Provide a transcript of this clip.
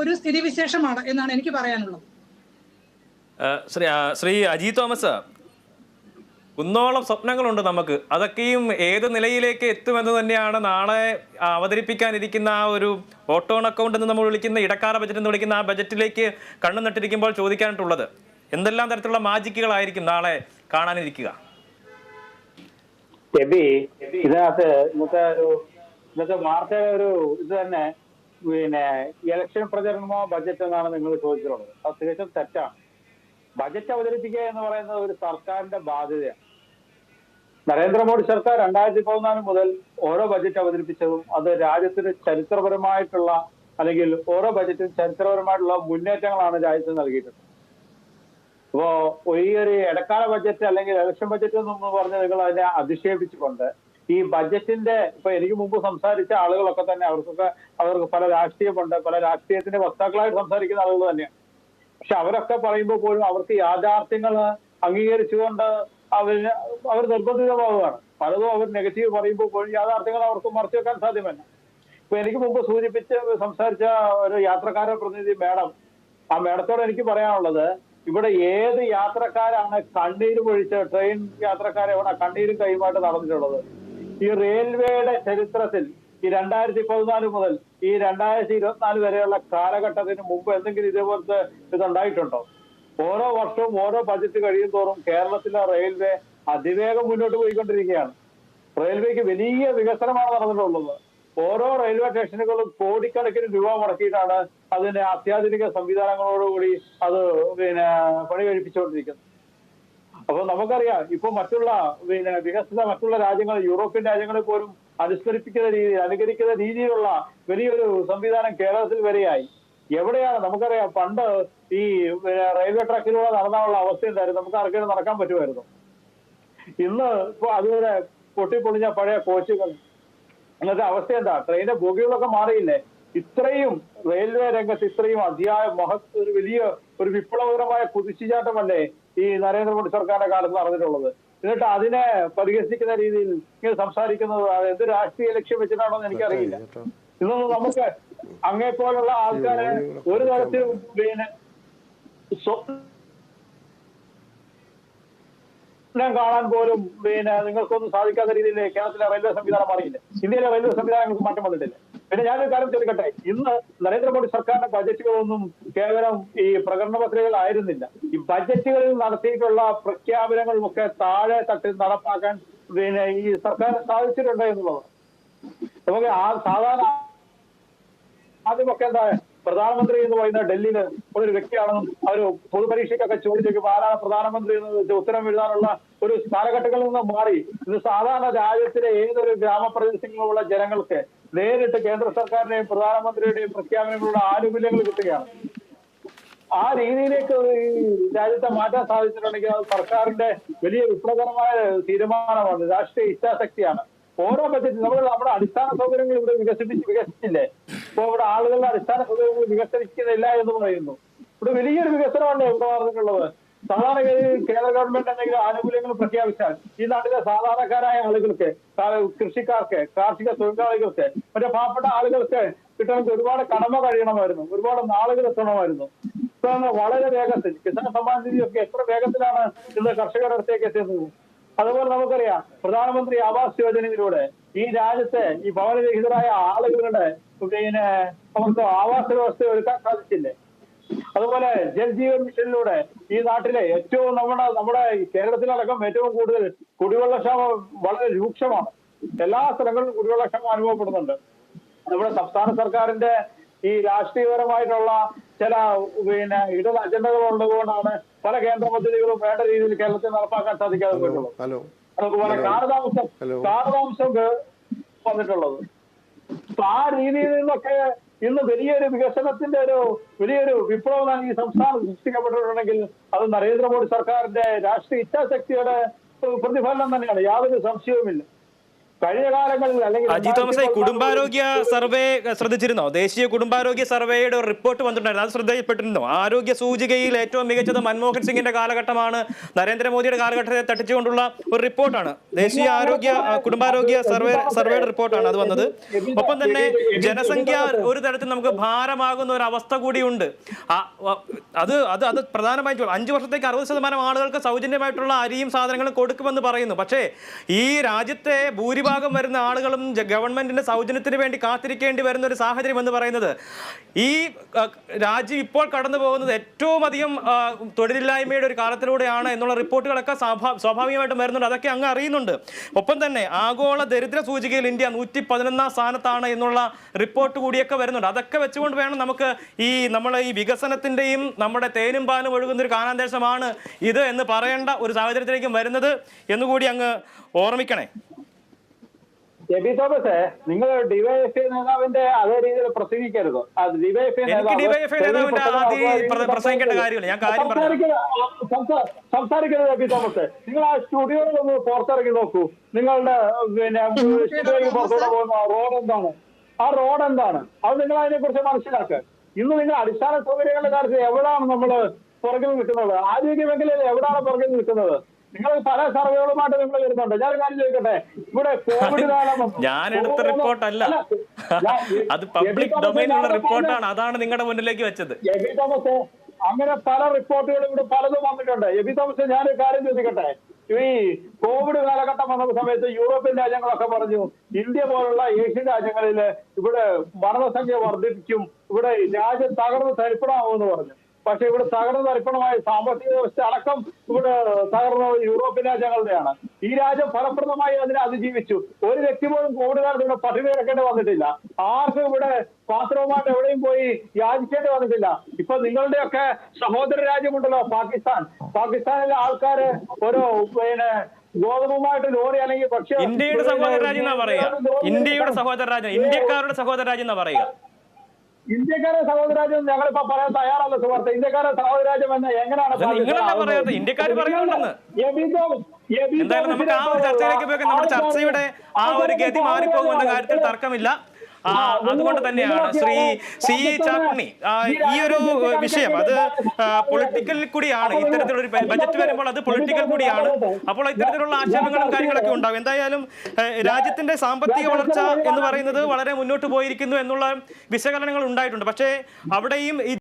ഒരു സ്ഥിതിവിശേഷമാണ് എന്നാണ് എനിക്ക് പറയാനുള്ളത്. ശ്രീ അജി തോമസ്, കുന്നോളം സ്വപ്നങ്ങളുണ്ട് നമുക്ക്. അതൊക്കെയും ഏത് നിലയിലേക്ക് എത്തുമെന്ന് തന്നെയാണ് നാളെ അവതരിപ്പിക്കാനിരിക്കുന്ന ആ ഒരു ഓട്ടോ ഓൺ അക്കൗണ്ട് എന്ന് നമ്മൾ വിളിക്കുന്ന ഇടക്കാല ബജറ്റ് എന്ന് വിളിക്കുന്ന ആ ബജറ്റിലേക്ക് കണ്ണു നട്ടിരിക്കുമ്പോൾ ചോദിക്കാനായിട്ടുള്ളത്. എന്തെല്ലാം തരത്തിലുള്ള മാജിക്കുകളായിരിക്കും നാളെ കാണാനിരിക്കുക? ഇതിനകത്ത് ഇന്നത്തെ വാർത്തയുടെ ഒരു ഇത് തന്നെ ഇലക്ഷൻ പ്രചരണമോ ബജറ്റ് എന്നാണ് നിങ്ങൾ ചോദിച്ചിട്ടുള്ളത്. അത് തികച്ചും തെറ്റാണ്. ബജറ്റ് അവതരിപ്പിക്കുക എന്ന് പറയുന്നത് ഒരു സർക്കാരിന്റെ ബാധ്യതയാണ്. നരേന്ദ്രമോദി സർക്കാർ 2014 മുതൽ ഓരോ ബജറ്റ് അവതരിപ്പിച്ചതും അത് രാജ്യത്തിന് ചരിത്രപരമായിട്ടുള്ള അല്ലെങ്കിൽ ഓരോ ബജറ്റും ചരിത്രപരമായിട്ടുള്ള മുന്നേറ്റങ്ങളാണ് രാജ്യത്തിന് നൽകിയിട്ടുള്ളത്. അപ്പോ ഈ ഒരു ഇടക്കാല ബജറ്റ് അല്ലെങ്കിൽ ഇലക്ഷൻ ബജറ്റ് എന്ന് പറഞ്ഞ് നിങ്ങൾ അതിനെ അധിക്ഷേപിച്ചുകൊണ്ട് ഈ ബജറ്റിന്റെ ഇപ്പൊ എനിക്ക് മുമ്പ് സംസാരിച്ച ആളുകളൊക്കെ തന്നെ അവർക്ക് പല രാഷ്ട്രീയമുണ്ട്, പല രാഷ്ട്രീയത്തിന്റെ വക്താക്കളായിട്ട് സംസാരിക്കുന്ന ആളുകൾ തന്നെയാണ്. പക്ഷെ അവരൊക്കെ പറയുമ്പോൾ പോലും അവർക്ക് യാഥാർത്ഥ്യങ്ങൾ അംഗീകരിച്ചുകൊണ്ട് അവർ നിർബന്ധിതമാവുകയാണ്. പലതും അവർ നെഗറ്റീവ് പറയുമ്പോൾ പോലും യാഥാർത്ഥ്യങ്ങൾ അവർക്ക് മറച്ചു വെക്കാൻ സാധ്യമല്ല. ഇപ്പൊ എനിക്ക് മുമ്പ് സംസാരിച്ച ഒരു യാത്രക്കാരെ പ്രതിനിധി മേഡം, ആ മേഡത്തോട് എനിക്ക് പറയാനുള്ളത്, ഇവിടെ ഏത് യാത്രക്കാരാണ് കണ്ണീര് പൊഴിച്ച ട്രെയിൻ യാത്രക്കാരെ ഇവിടെ കണ്ണീരും കൈമായിട്ട് നടന്നിട്ടുള്ളത്? ഈ റെയിൽവേയുടെ ചരിത്രത്തിൽ ഈ 2014 മുതൽ ഈ 2024 വരെയുള്ള കാലഘട്ടത്തിന് മുമ്പ് എന്തെങ്കിലും ഇതേപോലത്തെ ഇതുണ്ടായിട്ടുണ്ടോ? ഓരോ വർഷവും ഓരോ ബജറ്റ് കഴിയും തോറും കേരളത്തിലെ റെയിൽവേ അതിവേഗം മുന്നോട്ട് പോയിക്കൊണ്ടിരിക്കുകയാണ്. റെയിൽവേക്ക് വലിയ വികസനമാണ് നടന്നിട്ടുള്ളത്. ഓരോ റെയിൽവേ സ്റ്റേഷനുകളും കോടിക്കണക്കിന് രൂപ മുടക്കിയിട്ടാണ് അതിന്റെ അത്യാധുനിക സംവിധാനങ്ങളോടുകൂടി അത് പണി കഴിപ്പിച്ചുകൊണ്ടിരിക്കുന്നത്. അപ്പൊ നമുക്കറിയാം, ഇപ്പൊ മറ്റുള്ള വികസിത മറ്റുള്ള രാജ്യങ്ങൾ, യൂറോപ്യൻ രാജ്യങ്ങളെ പോലും അനുകരിക്കുന്ന രീതിയിലുള്ള വലിയൊരു സംവിധാനം കേരളത്തിൽ വരെയായി. എവിടെയാണ് നമുക്കറിയാം, പണ്ട് ഈ റെയിൽവേ ട്രാക്കിലൂടെ നടന്നാനുള്ള അവസ്ഥ ഉണ്ടായിരുന്നു. നമുക്ക് ആർക്കെങ്കിലും നടക്കാൻ പറ്റുമായിരുന്നു. ഇന്ന് ഇപ്പൊ അതുപോലെ പൊട്ടിപ്പൊളിഞ്ഞ പഴയ കോച്ചുകൾ, അങ്ങനത്തെ അവസ്ഥ എന്താ? ട്രെയിനിന്റെ ബോഗികളൊക്കെ മാറിയില്ലേ? ഇത്രയും റെയിൽവേ രംഗത്ത് ഇത്രയും ഒരു വലിയ ഒരു വിപ്ലവകരമായ കുതിച്ചുചാട്ടമല്ലേ ഈ നരേന്ദ്രമോദി സർക്കാരിന്റെ കാലത്ത് നടന്നിട്ടുള്ളത്? എന്നിട്ട് അതിനെ പരിഹസിക്കുന്ന രീതിയിൽ ഇങ്ങനെ സംസാരിക്കുന്നത് എന്ത് രാഷ്ട്രീയ ലക്ഷ്യം വെച്ചിട്ടാണോ എന്ന് എനിക്കറിയില്ല. ഇതൊന്നും നമുക്ക് അങ്ങേപ്പോലുള്ള ആൾക്കാരെ ഒരു തരത്തിലും സ്വപ്നം കാണാൻ പോലും നിങ്ങൾക്കൊന്നും സാധിക്കാത്ത രീതിയിൽ കേരളത്തിലെ റെയിൽവേ സംവിധാനം മാറിയില്ല. ഇന്ത്യയിലെ റെയിൽവേ സംവിധാനങ്ങൾക്ക് മാറ്റം വന്നിട്ടില്ല. പിന്നെ ഞാനൊരു കാര്യം ചോദിക്കട്ടെ, ഇന്ന് നരേന്ദ്രമോദി സർക്കാരിന്റെ ബജറ്റുകളൊന്നും കേവലം ഈ പ്രകടന പത്രികകളായിരുന്നില്ല. ഈ ബജറ്റുകളിൽ നടത്തിയിട്ടുള്ള പ്രഖ്യാപനങ്ങളും ഒക്കെ താഴെ തട്ടിൽ നടപ്പാക്കാൻ ഈ സർക്കാർ സാധിച്ചിട്ടുണ്ട് എന്നുള്ളത് നമുക്ക് സാധാരണ ആദ്യമൊക്കെ എന്താ, പ്രധാനമന്ത്രി എന്ന് പറയുന്ന ഡൽഹിയിൽ ഒരു വ്യക്തിയാണെന്നും അവർ പൊതുപരീക്ഷയ്ക്കൊക്കെ ചോദിച്ചേക്കും ആരാണ് പ്രധാനമന്ത്രി എന്ന് ഉത്തരം എഴുതാനുള്ള ഒരു കാലഘട്ടങ്ങളിൽ നിന്ന് മാറി ഇത് സാധാരണ രാജ്യത്തിലെ ഏതൊരു ഗ്രാമപ്രദേശങ്ങളിലുള്ള ജനങ്ങൾക്ക് നേരിട്ട് കേന്ദ്ര സർക്കാരിന്റെയും പ്രധാനമന്ത്രിയുടെയും പ്രഖ്യാപനങ്ങളുടെ ആനുകൂല്യങ്ങൾ കിട്ടുകയാണ്. ആ രീതിയിലേക്ക് ഈ രാജ്യത്തെ മാറ്റാൻ സാധിച്ചിട്ടുണ്ടെങ്കിൽ അത് സർക്കാരിന്റെ വലിയ വിപ്ലവകരമായ തീരുമാനമാണ്, രാഷ്ട്രീയ ഇച്ഛാശക്തിയാണ്. ഓരോ ബജറ്റ് നമ്മുടെ അടിസ്ഥാന സൗകര്യങ്ങൾ ഇവിടെ വികസിച്ചില്ലേ? ഇപ്പൊ ഇവിടെ ആളുകളുടെ അടിസ്ഥാന സൗകര്യങ്ങൾ വികസിക്കുന്നില്ല എന്ന് പറയുന്നു. ഇവിടെ വലിയൊരു വികസനമല്ലേ ഇവിടെ നടന്നിട്ടുള്ളത്? സാധാരണഗതിയിൽ കേന്ദ്ര ഗവൺമെന്റ് എന്തെങ്കിലും ആനുകൂല്യങ്ങൾ പ്രഖ്യാപിച്ചാൽ ഈ നാട്ടിലെ സാധാരണക്കാരായ ആളുകൾക്ക്, കൃഷിക്കാർക്ക്, കാർഷിക തൊഴിലാളികൾക്ക്, മറ്റേ പാവപ്പെട്ട ആളുകൾക്ക് കിട്ടണമെങ്കിൽ ഒരുപാട് കടമ കഴിയണമായിരുന്നു, ഒരുപാട് നാളുകൾ എത്തണമായിരുന്നു. ഇപ്പൊ വളരെ വേഗത്തിൽ കിസാൻ സമ്മാൻ നിധിയൊക്കെ എത്ര വേഗത്തിലാണ് ഇന്ന് കർഷകരുടെ അടുത്തേക്ക് എത്തുന്നത്. അതുപോലെ നമുക്കറിയാം, പ്രധാനമന്ത്രി ആവാസ് യോജനയിലൂടെ ഈ രാജ്യത്തെ ഈ ഭവനരഹിതരായ ആളുകളുടെ അവർക്ക് ആവാസ വ്യവസ്ഥ ഒരുക്കാൻ സാധിച്ചില്ലേ? അതുപോലെ ജൽജീവൻ മിഷനിലൂടെ ഈ നാട്ടിലെ ഏറ്റവും നമ്മുടെ കേരളത്തിലടക്കം ഏറ്റവും കൂടുതൽ കുടിവെള്ളക്ഷാമം വളരെ രൂക്ഷമാണ്. എല്ലാ സ്ഥലങ്ങളിലും കുടിവെള്ളക്ഷാമം അനുഭവപ്പെടുന്നുണ്ട്. നമ്മുടെ സംസ്ഥാന സർക്കാരിന്റെ ഈ രാഷ്ട്രീയപരമായിട്ടുള്ള ചില ഇടത് അജണ്ടകൾ ഉള്ളതുകൊണ്ടാണ് പല കേന്ദ്ര പദ്ധതികളും വേണ്ട രീതിയിൽ കേരളത്തിൽ നടപ്പാക്കാൻ സാധിക്കാതെ പോയിട്ടുള്ളത്. അതുപോലെ കാലതാമസം വന്നിട്ടുള്ളത്. അപ്പൊ ആ രീതിയിൽ നിന്നൊക്കെ ഇന്ന് വലിയൊരു വികസനത്തിന്റെ വലിയൊരു വിപ്ലവം ഈ സംസ്ഥാനം സൃഷ്ടിക്കപ്പെട്ടിട്ടുണ്ടെങ്കിൽ അത് നരേന്ദ്രമോദി സർക്കാരിന്റെ രാഷ്ട്രീയ ഇച്ഛാശക്തിയുടെ പ്രതിഫലനം തന്നെയാണ്, യാതൊരു സംശയവുമില്ല. കഴിഞ്ഞ കാലങ്ങളിൽ അല്ലെങ്കിൽ അജി തോമസ്, കുടുംബാരോഗ്യ സർവേ ശ്രദ്ധിച്ചിരുന്നോ? ദേശീയ കുടുംബാരോഗ്യ സർവേയുടെ ഒരു റിപ്പോർട്ട് വന്നിട്ടുണ്ടായിരുന്നു, അത് ശ്രദ്ധയിൽപ്പെട്ടിരുന്നോ? ആരോഗ്യ സൂചികയിൽ ഏറ്റവും മികച്ചത് മൻമോഹൻ സിംഗിന്റെ കാലഘട്ടമാണ്, നരേന്ദ്രമോദിയുടെ കാലഘട്ടത്തെ തട്ടിച്ചുകൊണ്ടുള്ള ഒരു റിപ്പോർട്ടാണ്. ദേശീയ കുടുംബാരോഗ്യ സർവേയുടെ റിപ്പോർട്ടാണ് അത് വന്നത്. ഒപ്പം തന്നെ ജനസംഖ്യ ഒരു തരത്തിൽ നമുക്ക് ഭാരമാകുന്ന ഒരു അവസ്ഥ കൂടിയുണ്ട്. അത് പ്രധാനമായിട്ടും 5 വർഷത്തേക്ക് 60% ആളുകൾക്ക് സൗജന്യമായിട്ടുള്ള അരിയും സാധനങ്ങളും കൊടുക്കുമെന്ന് പറയുന്നു. പക്ഷേ ഈ രാജ്യത്തെ ഭൂരിഭാഗം വരുന്ന ആളുകളും ഗവൺമെന്റിന്റെ സൗജന്യത്തിന് വേണ്ടി കാത്തിരിക്കേണ്ടി വരുന്ന ഒരു സാഹചര്യം എന്ന് പറയുന്നത്, ഈ രാജ്യം ഇപ്പോൾ കടന്നു പോകുന്നത് ഏറ്റവും അധികം തൊഴിലില്ലായ്മയുടെ ഒരു കാലത്തിലൂടെയാണ് എന്നുള്ള റിപ്പോർട്ടുകളൊക്കെ സ്വാഭാവികമായിട്ടും വരുന്നുണ്ട്. അതൊക്കെ അങ്ങ് അറിയുന്നുണ്ട്. ഒപ്പം തന്നെ ആഗോള ദരിദ്ര സൂചികയിൽ ഇന്ത്യ 111ാം സ്ഥാനത്താണ് എന്നുള്ള റിപ്പോർട്ട് കൂടിയൊക്കെ വരുന്നുണ്ട്. അതൊക്കെ വെച്ചുകൊണ്ട് വേണം നമുക്ക് നമ്മളെ ഈ വികസനത്തിന്റെയും നമ്മുടെ തേനും പാലും ഒഴുകുന്ന ഒരു കാനാന്തേശമാണ് ഇത് എന്ന് പറയേണ്ട ഒരു സാഹചര്യത്തിലേക്കും വരുന്നത് എന്നുകൂടി അങ്ങ് ഓർമ്മിക്കണേ. എബി തോമസ്, നിങ്ങൾ ഡിവൈഎഫ്ഐ നേതാവിന്റെ അതേ രീതിയിൽ പ്രസംഗിക്കരുത്. പ്രസംഗിക്കേണ്ട കാര്യമില്ല, ഞാൻ കാര്യം സംസാരിക്കരുത്. എബി തോമസ്, നിങ്ങൾ ആ സ്റ്റുഡിയോയിൽ ഒന്ന് പുറത്തിറങ്ങി നോക്കൂ. നിങ്ങളുടെ സ്റ്റുഡിയോയിൽ പുറത്തോട്ട് പോകുന്ന റോഡ് എന്താണ്? ആ റോഡ് എന്താണ്? അത് നിങ്ങൾ അതിനെ കുറിച്ച് മനസ്സിലാക്കുക. ഇന്ന് നിങ്ങൾ അടിസ്ഥാന സൗകര്യങ്ങളുടെ കാര്യത്തിൽ എവിടെയാണ് നമ്മൾ പുറകിൽ നിൽക്കുന്നത്? ആരോഗ്യ മേഖലയിൽ എവിടെയാണ് പുറകിൽ നിൽക്കുന്നത്? നിങ്ങൾ പല സർവേകളുമായിട്ട് നിങ്ങൾ വരുന്നുണ്ട്. ഞാൻ കാര്യം ചോദിക്കട്ടെ, ഇവിടെ കോവിഡ് കാലം ഞാൻ എടുത്ത റിപ്പോർട്ടല്ല, അത് പബ്ലിക് ഡൊമൈനിലുള്ള റിപ്പോർട്ടാണ്, അതാണ് നിങ്ങളുടെ മുന്നിലേക്ക് വെച്ചത്. എബി തോമസ്, അങ്ങനെ പല റിപ്പോർട്ടുകളും ഇവിടെ പലതും വന്നിട്ടുണ്ട്. എബി തോമസ്, ഞാനൊരു കാര്യം ചോദിക്കട്ടെ, ഈ കോവിഡ് കാലഘട്ടം വന്ന സമയത്ത് യൂറോപ്യൻ രാജ്യങ്ങളൊക്കെ പറഞ്ഞു ഇന്ത്യ പോലുള്ള ഏഷ്യൻ രാജ്യങ്ങളിൽ ഇവിടെ മരണസംഖ്യ വർദ്ധിപ്പിക്കും, ഇവിടെ രാജ്യം തകർന്ന് തരിപ്പണമാവുമെന്ന് പറഞ്ഞു. പക്ഷെ ഇവിടെ തകർന്ന തരിപ്പണമായ സാമ്പത്തിക വ്യവസ്ഥ അടക്കം ഇവിടെ തകർന്ന യൂറോപ്യൻ രാജ്യങ്ങളുടെയാണ്. ഈ രാജ്യം ഫലപ്രദമായി അതിനെ അതിജീവിച്ചു. ഒരു വ്യക്തി പോലും കോവിഡ് കാലത്ത് ഇവിടെ പട്ടിണി കിടക്കേണ്ടി വന്നിട്ടില്ല. ആർക്കും ഇവിടെ പാത്രവുമായിട്ട് എവിടെയും പോയി യാചിക്കേണ്ടി വന്നിട്ടില്ല. ഇപ്പൊ നിങ്ങളുടെയൊക്കെ സഹോദര രാജ്യമുണ്ടല്ലോ പാകിസ്ഥാനിലെ ആൾക്കാര് ഒരു ഗോതമ്പുമായിട്ട് ലോറി അല്ലെങ്കിൽ ഭക്ഷ്യ ഇന്ത്യയുടെ സഹോദര രാജ്യം എന്നാ പറയുക, ഇന്ത്യയുടെ സഹോദര രാജ്യം, ഇന്ത്യക്കാരുടെ സഹോദര രാജ്യം എന്നാ പറയുക. ഇന്ത്യക്കാരെ സഹോദരാജ്യം ഞങ്ങളിപ്പോ പറയാൻ തയ്യാറല്ല സുഹൃത്തെ. ഇന്ത്യക്കാരെ സഹോദരാജ്യം എന്ന് എങ്ങനെയാണ് ഇന്ത്യക്കാർ പറയുന്നുണ്ടെന്ന്? എന്തായാലും നമുക്ക് ആ ഒരു ചർച്ചയിലേക്ക് പോയി നമ്മുടെ ചർച്ചയുടെ ആ ഒരു ഗതി മാറിപ്പോകുമെന്ന കാര്യത്തിൽ തർക്കമില്ല. അതുകൊണ്ട് തന്നെയാണ് ശ്രീ സി ചാക്കുണ്ണി ഈ ഒരു വിഷയം അത് പൊളിറ്റിക്കൽ കൂടിയാണ്. ഇത്തരത്തിലൊരു ബജറ്റ് വരുമ്പോൾ അത് പൊളിറ്റിക്കൽ കൂടിയാണ്. അപ്പോൾ ഇത്തരത്തിലുള്ള ആക്ഷേപങ്ങളും കാര്യങ്ങളൊക്കെ ഉണ്ടാകും. എന്തായാലും രാജ്യത്തിന്റെ സാമ്പത്തിക വളർച്ച എന്ന് പറയുന്നത് വളരെ മുന്നോട്ട് പോയിരിക്കുന്നു എന്നുള്ള വിശകലനങ്ങൾ ഉണ്ടായിട്ടുണ്ട്. പക്ഷേ അവിടെയും